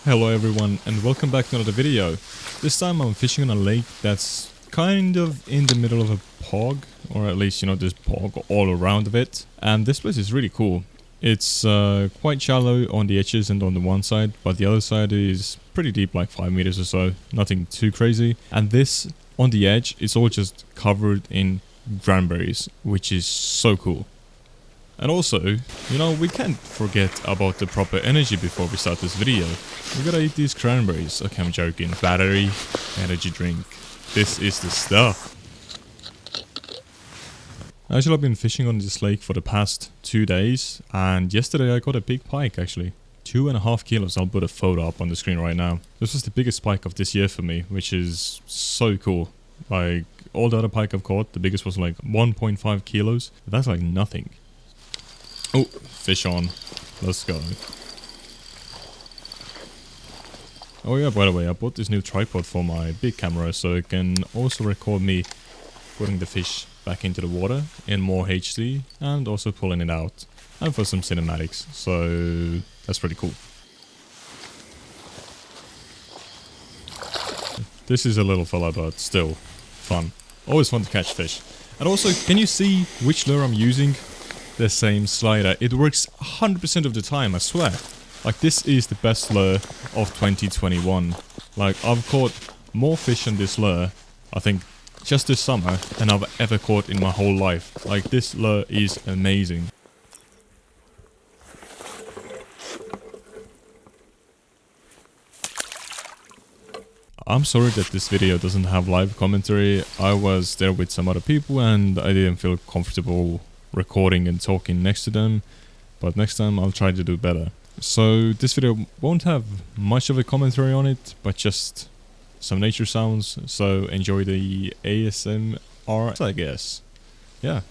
Hello everyone and welcome back to another video. This time I'm fishing on a lake that's kind of in the middle of a bog, or at least there's bog all around of it. And this place is really cool. It's quite shallow on the edges and on the one side, but the other side is pretty deep, like 5 meters or so, nothing too crazy. And this on the edge is all just covered in cranberries, which is so cool. And also, we can't forget about the proper energy before we start this video. We gotta eat these cranberries. Okay, I'm joking. Battery, energy drink. This is the stuff. Actually, I've been fishing on this lake for the past 2 days, and yesterday I got a big pike actually. 2.5 kilos. I'll put a photo up on the screen right now. This was the biggest pike of this year for me, which is so cool. Like, all the other pike I've caught, the biggest was like 1.5 kilos. That's like nothing. Oh, fish on. Let's go. Oh yeah, by the way, I bought this new tripod for my big camera so it can also record me putting the fish back into the water in more HD and also pulling it out. And for some cinematics, so that's pretty cool. This is a little fella, but still fun. Always fun to catch fish. And also, can you see which lure I'm using? The same slider. It works 100% of the time, I swear. Like, this is the best lure of 2021. Like, I've caught more fish on this lure, I think, just this summer than I've ever caught in my whole life. Like, this lure is amazing. I'm sorry that this video doesn't have live commentary. I was there with some other people and I didn't feel comfortable recording and talking next to them, but next time I'll try to do better. So this video won't have much of a commentary on it, but just some nature sounds, so enjoy the ASMR, I guess. Yeah.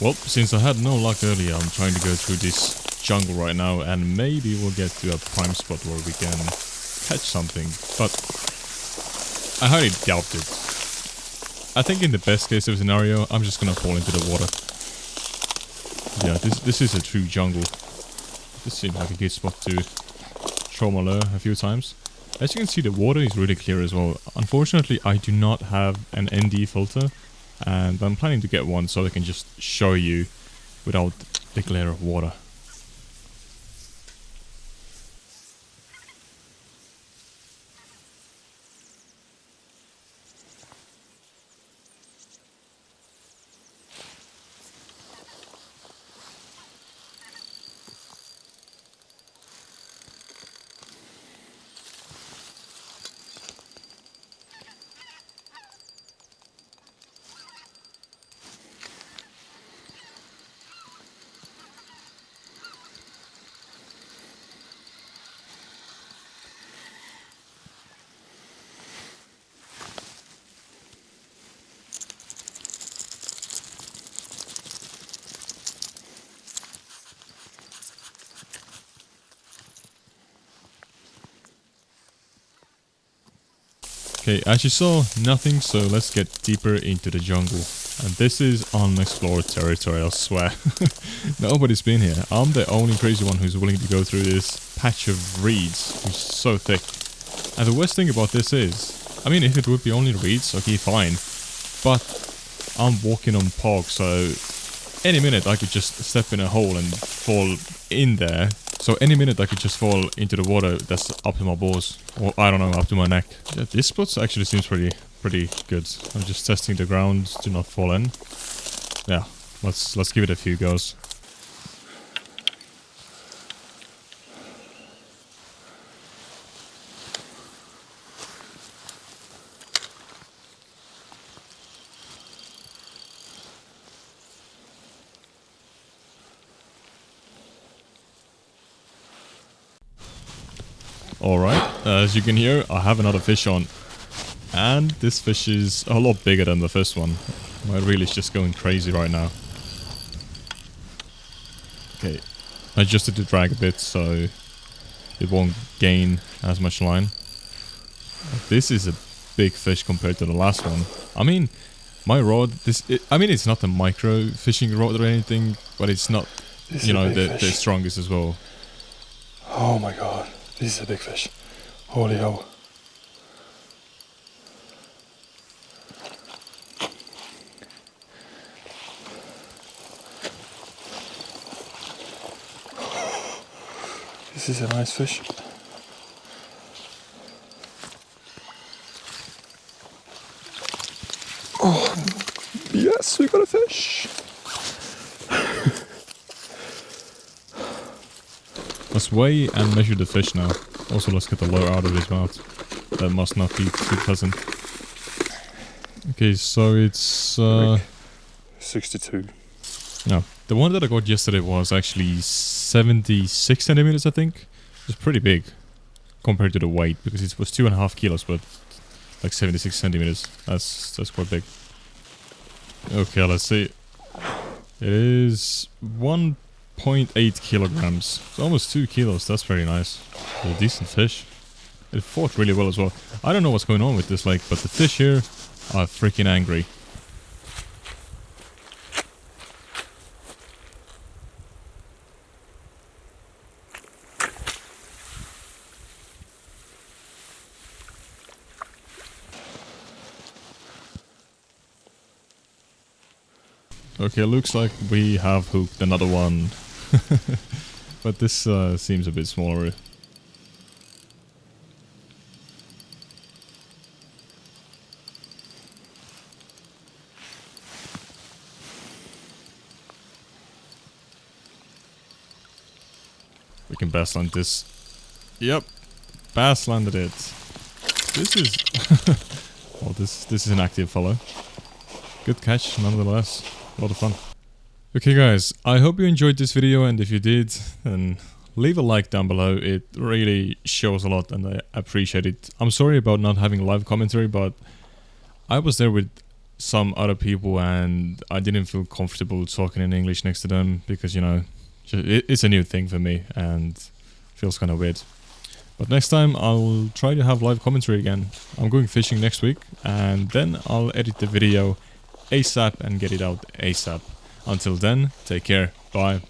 Well, since I had no luck earlier, I'm trying to go through this jungle right now, and maybe we'll get to a prime spot where we can catch something, but I highly doubt it. I think in the best case of scenario, I'm just gonna fall into the water. Yeah, this is a true jungle. This seems like a good spot to throw my lure a few times. As you can see, the water is really clear as well. Unfortunately, I do not have an ND filter, and I'm planning to get one so I can just show you without the glare of water. Okay, as you saw, nothing, so let's get deeper into the jungle. And this is unexplored territory, I swear. Nobody's been here. I'm the only crazy one who's willing to go through this patch of reeds, which is so thick. And the worst thing about this is, I mean, if it would be only reeds, okay, fine. But I'm walking on pog, so any minute I could just step in a hole and fall in there. So any minute I could just fall into the water that's up to my balls. Or I don't know, up to my neck. Yeah, this spot actually seems pretty good. I'm just testing the ground to not fall in. Yeah, let's give it a few goes. Alright, as you can hear, I have another fish on. And this fish is a lot bigger than the first one. My reel is just going crazy right now. Okay, I adjusted the drag a bit so it won't gain as much line. This is a big fish compared to the last one. I mean, my rod, I mean it's not a micro fishing rod or anything, but it's not, you know, the strongest as well. Oh my god. This is a big fish. Holy hell. This is a nice fish. Oh, yes, we got a fish. Let's weigh and measure the fish now. Also, let's get the lure out of his mouth. That must not be too pleasant. Okay, so it's 62. No, the one that I got yesterday was actually 76 centimeters, I think. It's pretty big compared to the weight, because it was 2.5 kilos, but like 76 centimeters. That's quite big. Okay, let's see. It is 1.8 kilograms. It's almost 2 kilos. That's very nice. A decent fish. It fought really well as well. I don't know what's going on with this lake, but the fish here are freaking angry. Okay, looks like we have hooked another one. But this seems a bit smaller. We can bass land this. Yep, bass landed it. This is well, this is an active fellow. Good catch nonetheless. A lot of fun. Okay guys, I hope you enjoyed this video, and if you did, then leave a like down below. It really shows a lot and I appreciate it. I'm sorry about not having live commentary, but I was there with some other people and I didn't feel comfortable talking in English next to them because, you know, it's a new thing for me and feels kind of weird. But next time I'll try to have live commentary again. I'm going fishing next week and then I'll edit the video ASAP and get it out ASAP. Until then, take care. Bye.